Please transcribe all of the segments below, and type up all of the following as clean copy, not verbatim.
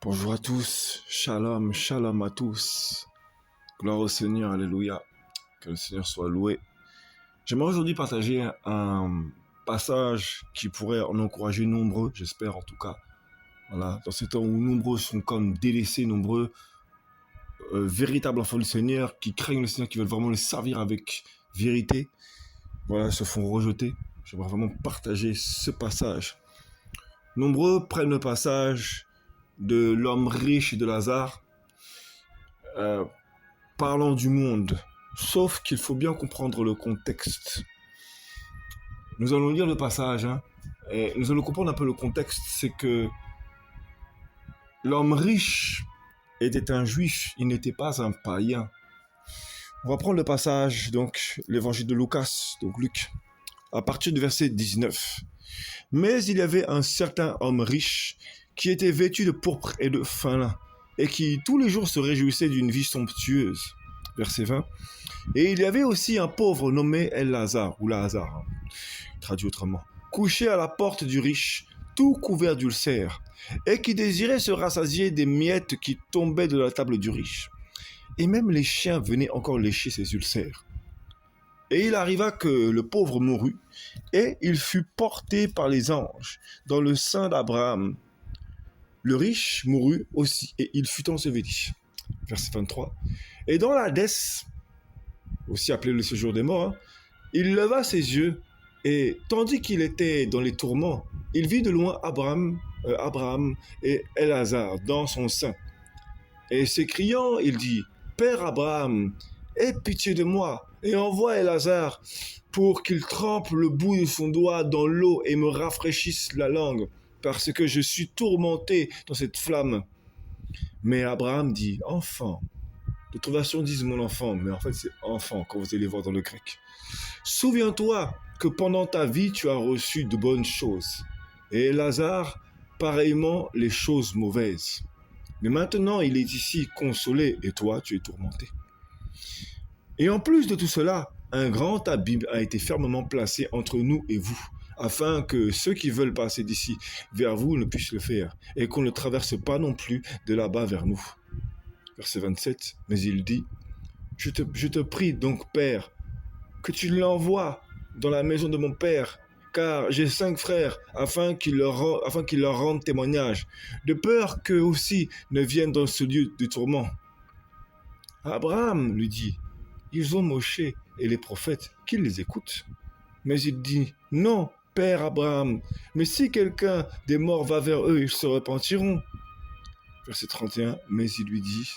Bonjour à tous, shalom, shalom à tous. Gloire au Seigneur, alléluia. Que le Seigneur soit loué. J'aimerais aujourd'hui partager un passage qui pourrait en encourager nombreux, j'espère en tout cas. Voilà, dans ces temps où nombreux sont comme délaissés, nombreux véritables enfants du Seigneur qui craignent le Seigneur, qui veulent vraiment le servir avec vérité, voilà, se font rejeter. J'aimerais vraiment partager ce passage. Nombreux prennent le passage de l'homme riche et de Lazare, parlant du monde, sauf qu'il faut bien comprendre le contexte. Nous allons lire le passage, et nous allons comprendre un peu le contexte, c'est que l'homme riche était un juif, il n'était pas un païen. On va prendre le passage, donc l'évangile de Lucas, donc Luc, à partir du verset 19. Mais il y avait un certain homme riche qui était vêtu de pourpre et de fin lin, et qui tous les jours se réjouissait d'une vie somptueuse. Verset 20. Et il y avait aussi un pauvre nommé Lazare, ou Lazare, traduit autrement, couché à la porte du riche, tout couvert d'ulcères, et qui désirait se rassasier des miettes qui tombaient de la table du riche. Et même les chiens venaient encore lécher ses ulcères. Et il arriva que le pauvre mourut, et il fut porté par les anges dans le sein d'Abraham. Le riche mourut aussi, et il fut enseveli. Verset 23. Et dans l'Hadès, aussi appelé le séjour des morts, il leva ses yeux, et tandis qu'il était dans les tourments, il vit de loin Abraham et Lazare dans son sein. Et s'écriant, il dit, « Père Abraham, aie pitié de moi, et envoie Lazare pour qu'il trempe le bout de son doigt dans l'eau et me rafraîchisse la langue, parce que je suis tourmenté dans cette flamme. » Mais Abraham dit, « Enfant », d'autres versions disent mon enfant, mais en fait c'est enfant quand vous allez voir dans le grec. « Souviens-toi que pendant ta vie tu as reçu de bonnes choses, et Lazare, pareillement les choses mauvaises. Mais maintenant il est ici consolé, et toi tu es tourmenté. Et en plus de tout cela, un grand abîme a été fermement placé entre nous et vous, afin que ceux qui veulent passer d'ici vers vous ne puissent le faire, et qu'on ne traverse pas non plus de là-bas vers nous. » Verset 27, mais il dit, je te prie donc, Père, que tu l'envoies dans la maison de mon Père, car j'ai 5 frères, afin qu'ils leur rendent témoignage, de peur qu'eux aussi ne viennent dans ce lieu de tourment. » Abraham lui dit, ils ont Moïse et les prophètes, qu'ils les écoutent. Mais il dit, non, Père Abraham, mais si quelqu'un des morts va vers eux, ils se repentiront. Verset 31, mais il lui dit,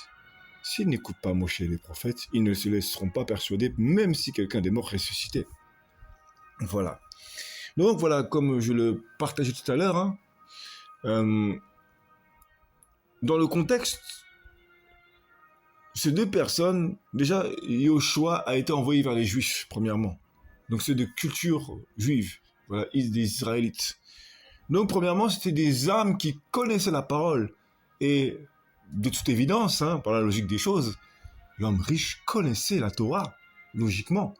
s'ils n'écoutent pas Moïse et les prophètes, ils ne se laisseront pas persuader, même si quelqu'un des morts ressuscitait. Voilà. Donc voilà, comme je le partageais tout à l'heure, dans le contexte, ces deux personnes, déjà, Yoshua a été envoyé vers les Juifs, premièrement. Donc, c'est de culture juive, voilà, des Israélites. Donc, premièrement, c'était des âmes qui connaissaient la parole. Et, de toute évidence, par la logique des choses, l'homme riche connaissait la Torah, logiquement.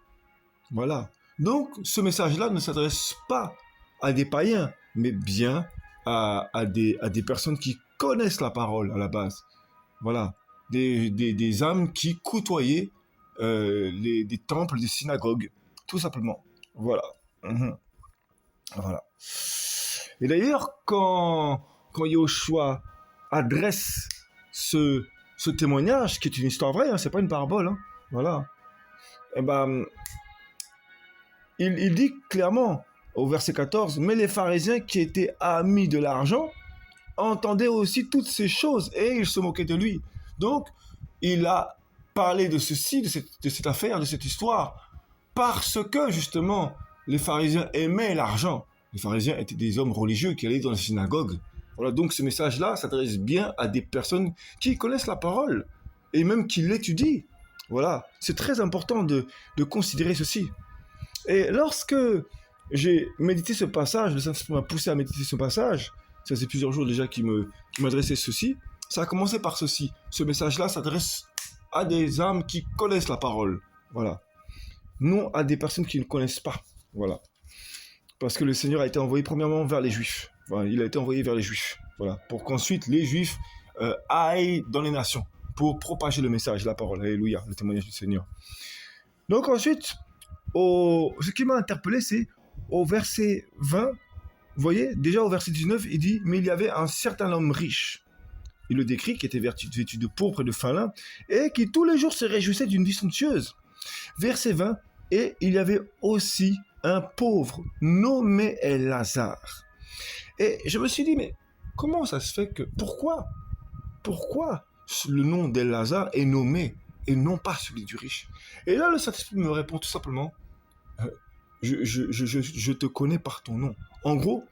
Voilà. Donc, ce message-là ne s'adresse pas à des païens, mais bien à des personnes qui connaissent la parole à la base. Voilà. Des âmes qui côtoyaient des temples, des synagogues, tout simplement. Voilà. Voilà. Et d'ailleurs, quand Yoshua adresse ce témoignage, qui est une histoire vraie, c'est pas une parabole, voilà. Et il dit clairement au verset 14, mais les pharisiens qui étaient amis de l'argent entendaient aussi toutes ces choses et ils se moquaient de lui. Donc, il a parlé de ceci, de cette affaire, de cette histoire, parce que, justement, les pharisiens aimaient l'argent. Les pharisiens étaient des hommes religieux qui allaient dans la synagogue. Voilà, donc ce message-là s'adresse bien à des personnes qui connaissent la parole, et même qui l'étudient. Voilà, c'est très important de considérer ceci. Et lorsque j'ai médité ce passage, le Saint-Esprit m'a poussé à méditer ce passage, ça fait plusieurs jours déjà qu'il m'adressait ceci, ça a commencé par ceci. Ce message-là s'adresse à des âmes qui connaissent la parole. Voilà. Non à des personnes qui ne connaissent pas. Voilà. Parce que le Seigneur a été envoyé premièrement vers les Juifs. Voilà. Il a été envoyé vers les Juifs. Voilà. Pour qu'ensuite les Juifs aille dans les nations pour propager le message, la parole, alléluia, le témoignage du Seigneur. Donc ensuite, ce qui m'a interpellé, c'est au verset 20, vous voyez, déjà au verset 19, il dit « Mais il y avait un certain homme riche ». Il le décrit, qui était vêtu de pourpre et de fin lin, et qui tous les jours se réjouissait d'une vie somptueuse. Verset 20, « Et il y avait aussi un pauvre nommé Lazare. » Et je me suis dit, mais comment ça se fait que... Pourquoi le nom d'Elazar est nommé et non pas celui du riche? Et là, le Saint-Esprit me répond tout simplement, je te connais par ton nom. En gros,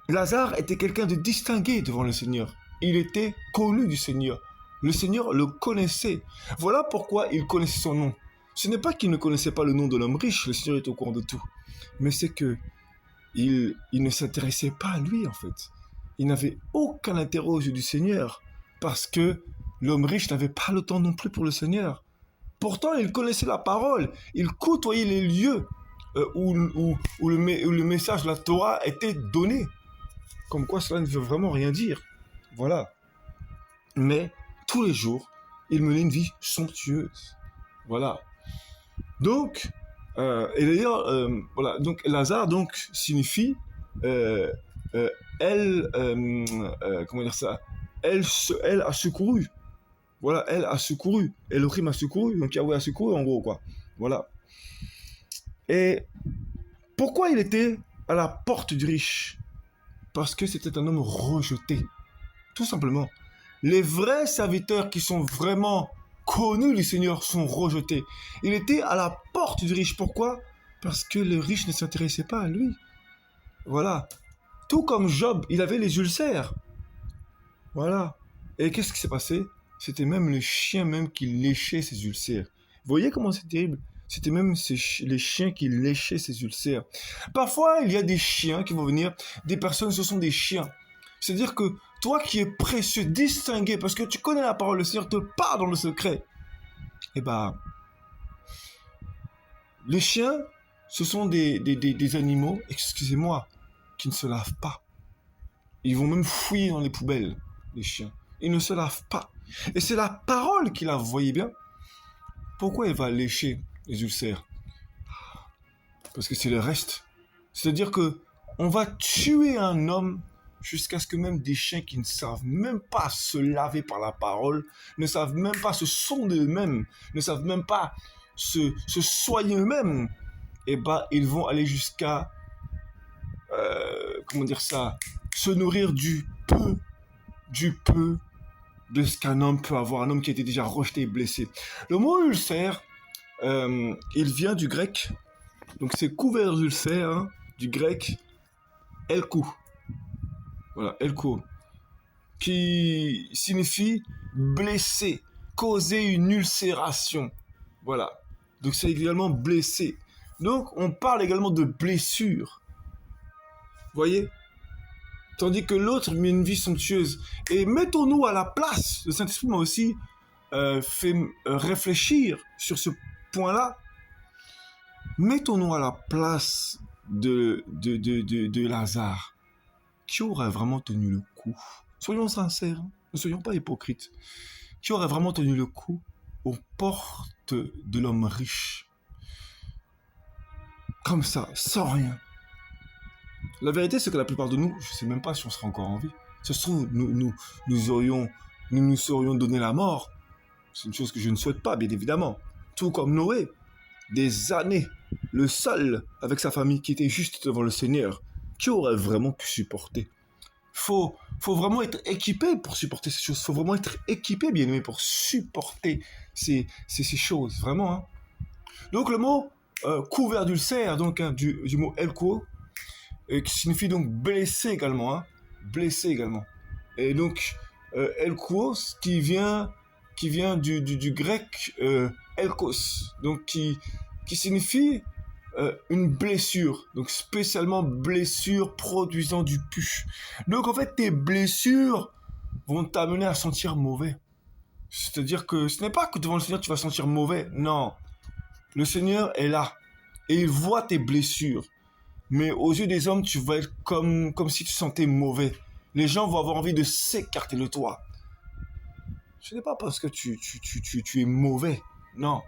Lazare était quelqu'un de distingué devant le Seigneur. Il était connu du Seigneur. Le Seigneur le connaissait. Voilà pourquoi il connaissait son nom. Ce n'est pas qu'il ne connaissait pas le nom de l'homme riche, le Seigneur est au courant de tout. Mais c'est que il ne s'intéressait pas à lui, en fait. Il n'avait aucun intérêt aux yeux du Seigneur, parce que l'homme riche n'avait pas le temps non plus pour le Seigneur. Pourtant, il connaissait la parole, il côtoyait les lieux où le message de la Torah était donné. Comme quoi cela ne veut vraiment rien dire. Voilà. Mais tous les jours, il menait une vie somptueuse. Voilà. Donc, et d'ailleurs, voilà. Donc, Lazare donc signifie comment dire ça? Elle a secouru. Voilà, elle a secouru. Elohim a secouru. Donc Yahweh a secouru en gros, quoi. Voilà. Et pourquoi il était à la porte du riche? Parce que c'était un homme rejeté. Tout simplement. Les vrais serviteurs qui sont vraiment connus du Seigneur sont rejetés. Il était à la porte du riche. Pourquoi? Parce que le riche ne s'intéressait pas à lui. Voilà. Tout comme Job, il avait les ulcères. Voilà. Et qu'est-ce qui s'est passé? C'était même le chien même qui léchait ses ulcères. Vous voyez comment c'est terrible? C'était même les chiens qui léchaient ses ulcères. Parfois, il y a des chiens qui vont venir. Des personnes, ce sont des chiens. C'est-à-dire que toi qui es précieux, distingué, parce que tu connais la parole, le Seigneur te parle dans le secret. Eh bien, les chiens, ce sont des animaux, excusez-moi, qui ne se lavent pas. Ils vont même fouiller dans les poubelles, les chiens. Ils ne se lavent pas. Et c'est la parole qui la, vous voyez bien. Pourquoi il va lécher les ulcères? Parce que c'est le reste. C'est-à-dire que on va tuer un homme jusqu'à ce que même des chiens qui ne savent même pas se laver par la parole, ne savent même pas se sonder eux-mêmes, ne savent même pas se soigner eux-mêmes, et bah ils vont aller jusqu'à comment dire ça, se nourrir du peu de ce qu'un homme peut avoir, un homme qui a été déjà rejeté et blessé. Le mot ulcère, il vient du grec, donc c'est couvert d'ulcères, hein, du grec elkou. Voilà, elkou, qui signifie blesser, causer une ulcération. Voilà, donc c'est également blessé. Donc on parle également de blessure. Voyez? Tandis que l'autre met une vie somptueuse. Et mettons-nous à la place. Le Saint-Esprit m'a aussi fait réfléchir sur ce point-là. Mettons-nous à la place de Lazare. Qui aurait vraiment tenu le coup? Soyons sincères, hein, ne soyons pas hypocrites. Qui aurait vraiment tenu le coup aux portes de l'homme riche? Comme ça, sans rien. La vérité, c'est que la plupart de nous, je ne sais même pas si on sera encore en vie. Ça se trouve, nous nous serions donné la mort. C'est une chose que je ne souhaite pas, bien évidemment. Tout comme Noé, des années, le seul avec sa famille qui était juste devant le Seigneur, qui aurait vraiment pu supporter. Faut vraiment être équipé pour supporter ces choses. Faut vraiment être équipé, bien aimé, pour supporter ces choses, vraiment. Hein. Donc le mot couvert d'ulcères, donc hein, du mot elko, qui signifie donc blessé également, hein, blessé également. Et donc elkos qui vient du grec elkos, donc qui signifie une blessure, donc spécialement blessure produisant du pus. Donc en fait tes blessures vont t'amener à sentir mauvais. C'est-à-dire que ce n'est pas que devant le Seigneur tu vas sentir mauvais, non. Le Seigneur est là et il voit tes blessures. Mais aux yeux des hommes, tu vas être comme si tu sentais mauvais. les gens vont avoir envie de s'écarter de toi. Ce n'est pas parce que tu es mauvais. Non.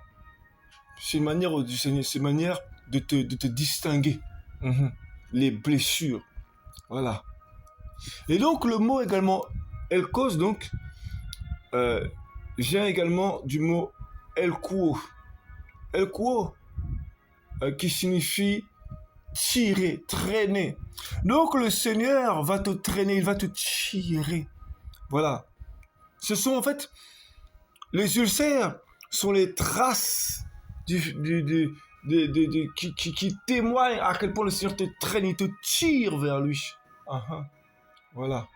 C'est une manière du Seigneur, c'est une manière de te distinguer. Les blessures. Voilà. Et donc, le mot également, elkos, donc, vient également du mot elkuo. Elkuo, qui signifie tirer, traîner. Donc, le Seigneur va te traîner, il va te tirer. Voilà. Ce sont en fait, les ulcères sont les traces qui témoignent à quel point le Seigneur te traîne, il te tire vers lui. Voilà.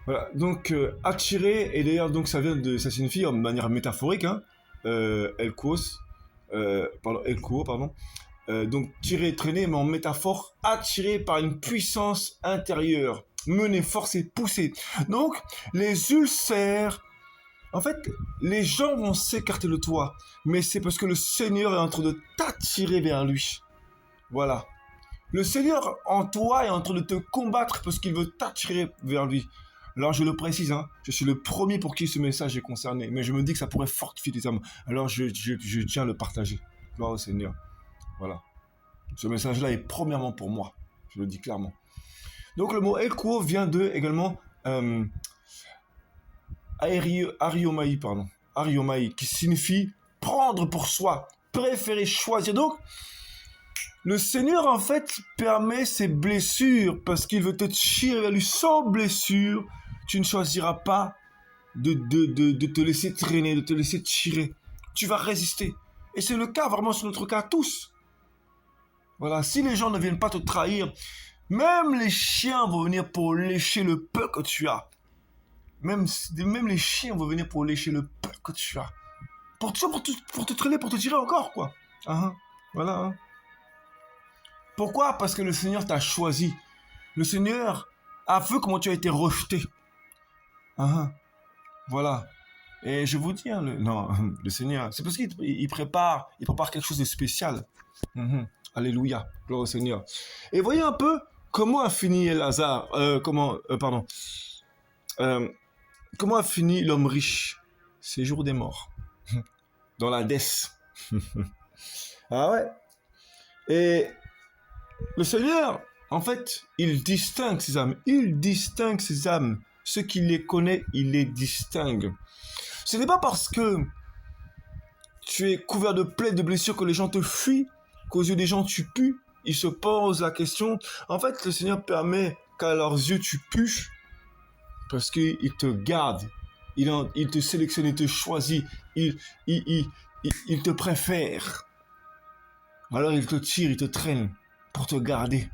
Voilà. Donc, attirer, et d'ailleurs, donc, ça signifie de manière métaphorique, elkos, elkuo, pardon. Donc, tirer, traîner, mais en métaphore, attiré par une puissance intérieure. Mener, forcer, pousser. Donc, les ulcères, en fait, les gens vont s'écarter de toi, mais c'est parce que le Seigneur est en train de t'attirer vers lui. Voilà. Le Seigneur en toi est en train de te combattre parce qu'il veut t'attirer vers lui. Alors, je le précise, je suis le premier pour qui ce message est concerné, mais je me dis que ça pourrait fortifier les âmes. Alors, je tiens à le partager. Gloire au Seigneur. Voilà. Ce message-là est premièrement pour moi. Je le dis clairement. Donc le mot elkuo vient de également ariomai, qui signifie prendre pour soi, préférer, choisir. Donc le Seigneur en fait permet ces blessures parce qu'il veut te tirer vers lui. Sans blessure, tu ne choisiras pas de te laisser traîner, de te laisser tirer. Tu vas résister. Et c'est le cas vraiment sur notre cas tous. Voilà, si les gens ne viennent pas te trahir, même les chiens vont venir pour lécher le peu que tu as. Même les chiens vont venir pour lécher le peu que tu as. Pour te traîner, pour te tirer encore, quoi. Voilà. Pourquoi? Parce que le Seigneur t'a choisi. Le Seigneur a vu comment tu as été rejeté. Voilà. Et je vous dis, le Seigneur, c'est parce qu'il prépare quelque chose de spécial. Alléluia, gloire au Seigneur. Et voyez un peu comment a fini Lazare, comment a fini l'homme riche? Séjour des morts, dans l'Hadès. Ah ouais. Et le Seigneur, en fait, il distingue ses âmes. Ceux qui les connaissent, il les distingue. Ce n'est pas parce que tu es couvert de plaies, de blessures que les gens te fuient, qu'aux yeux des gens tu pues. Ils se posent la question. En fait, le Seigneur permet qu'à leurs yeux tu pues parce qu'il te garde. Il te sélectionne, il te choisit. Il te préfère. Alors il te tire, il te traîne pour te garder.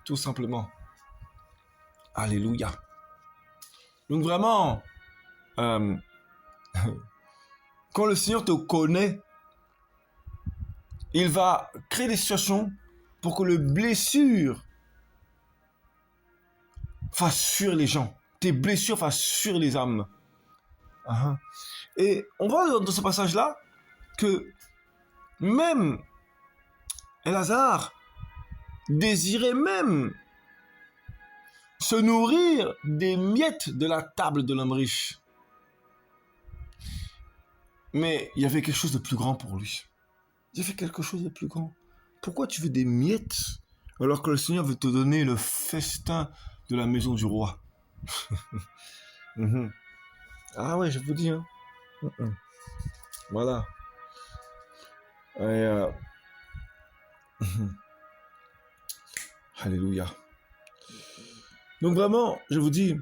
Tout simplement. Alléluia. Donc vraiment, quand le Seigneur te connaît, il va créer des situations pour que les blessures fassent fuir les gens. Tes blessures fassent fuir les âmes. Et on voit dans ce passage-là que même Lazare désirait même se nourrir des miettes de la table de l'homme riche. Mais il y avait quelque chose de plus grand pour lui. Il y avait quelque chose de plus grand. Pourquoi tu veux des miettes alors que le Seigneur veut te donner le festin de la maison du roi? Ah ouais, je vous dis. Voilà. Et Alléluia. Donc vraiment, je vous dis,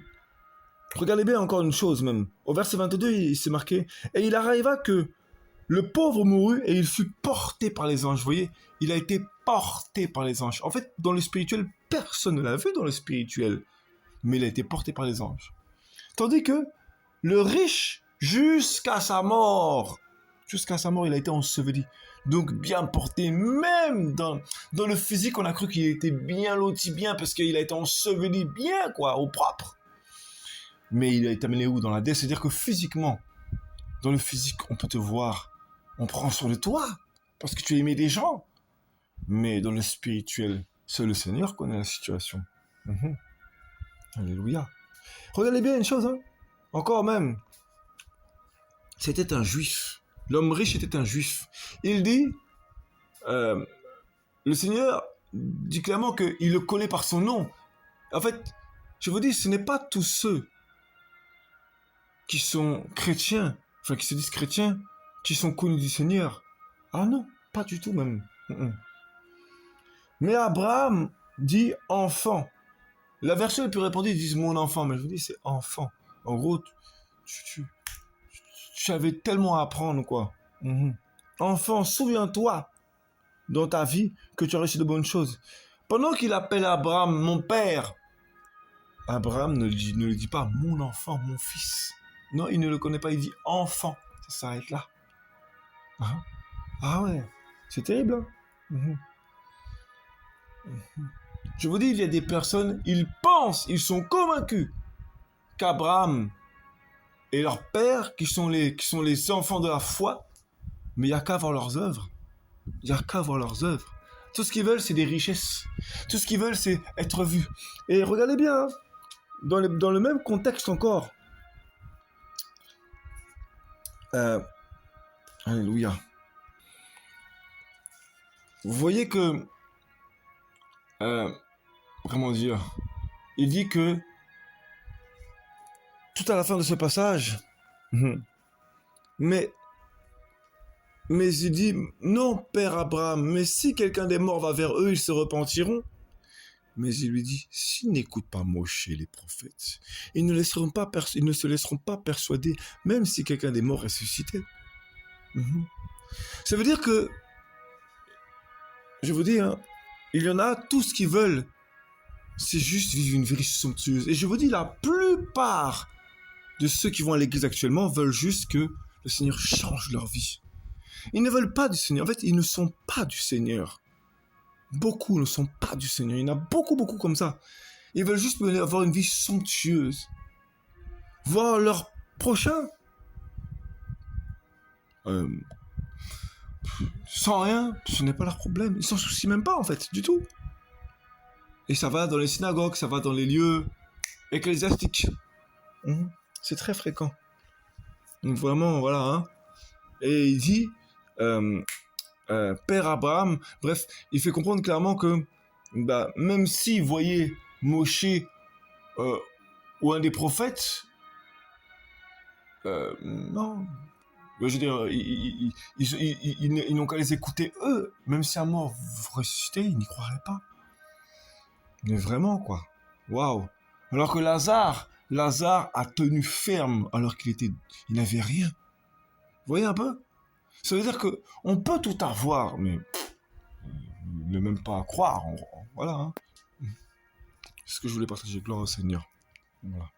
regardez bien encore une chose même. Au verset 22, il s'est marqué « Et il arriva que le pauvre mourut et il fut porté par les anges. » Vous voyez, il a été porté par les anges. En fait, dans le spirituel, personne ne l'a vu dans le spirituel. Mais il a été porté par les anges. Tandis que le riche, jusqu'à sa mort, il a été enseveli. Donc bien porté, même dans le physique, on a cru qu'il était bien loti, bien, parce qu'il a été enseveli bien, quoi, au propre. Mais il a été amené où? Dans la dette. C'est-à-dire que physiquement, dans le physique, on peut te voir, on prend soin de toi, parce que tu as aimé des gens. Mais dans le spirituel, seul le Seigneur connaît la situation. Mhm. Alléluia. Regardez bien une chose, hein. Encore même. C'était un juif. L'homme riche était un juif. Il dit, euh, le Seigneur dit clairement qu'il le connaît par son nom. En fait, je vous dis, ce n'est pas tous ceux qui sont chrétiens, enfin qui se disent chrétiens, qui sont connus du Seigneur. Ah non, pas du tout même. Mais Abraham dit enfant. La version la plus répandue, ils disent mon enfant, mais je vous dis c'est enfant. En gros, tu avais tellement à apprendre, quoi. Enfant, souviens-toi dans ta vie que tu as reçu de bonnes choses. Pendant qu'il appelle Abraham mon père, Abraham ne lui dit pas mon enfant, mon fils. Non, il ne le connaît pas, il dit enfant. Ça s'arrête là. Ah ouais, c'est terrible. Hein. Je vous dis, il y a des personnes, ils pensent, ils sont convaincus qu'Abraham et leur père, qui sont les enfants de la foi, mais il n'y a qu'à voir leurs œuvres. Il n'y a qu'à voir leurs œuvres. Tout ce qu'ils veulent, c'est des richesses. Tout ce qu'ils veulent, c'est être vus. Et regardez bien, hein, dans le même contexte encore. Alléluia. Vous voyez que, comment dire, il dit que, tout à la fin de ce passage, mais il dit, non, Père Abraham, mais si quelqu'un des morts va vers eux, ils se repentiront. Mais il lui dit, s'ils n'écoutent pas Moïse les prophètes, ils ne se laisseront pas persuader, même si quelqu'un des morts ressuscité. Ça veut dire que, je vous dis, hein, il y en a tout ce qu'ils veulent, c'est juste vivre une vie somptueuse. Et je vous dis, la plupart de ceux qui vont à l'église actuellement veulent juste que le Seigneur change leur vie. Ils ne veulent pas du Seigneur. En fait, ils ne sont pas du Seigneur. Beaucoup ne sont pas du Seigneur. Il y en a beaucoup comme ça. Ils veulent juste avoir une vie somptueuse. Voir leur prochain sans rien, ce n'est pas leur problème. Ils s'en soucient même pas, en fait, du tout. Et ça va dans les synagogues, ça va dans les lieux ecclésiastiques. C'est très fréquent. Donc vraiment, voilà. Hein. Et il dit, Père Abraham, bref, il fait comprendre clairement que même s'il voyait Moshe ou un des prophètes, non. Je veux dire, ils n'ont qu'à les écouter eux. Même si à mort vous ressuscitez, ils n'y croiraient pas. Mais vraiment, quoi. Waouh. Alors que Lazare a tenu ferme alors qu'il n'avait rien. Vous voyez un peu? Ça veut dire que on peut tout avoir, mais ne même pas croire. Voilà. Hein. C'est ce que je voulais partager. Gloire au Seigneur. Voilà.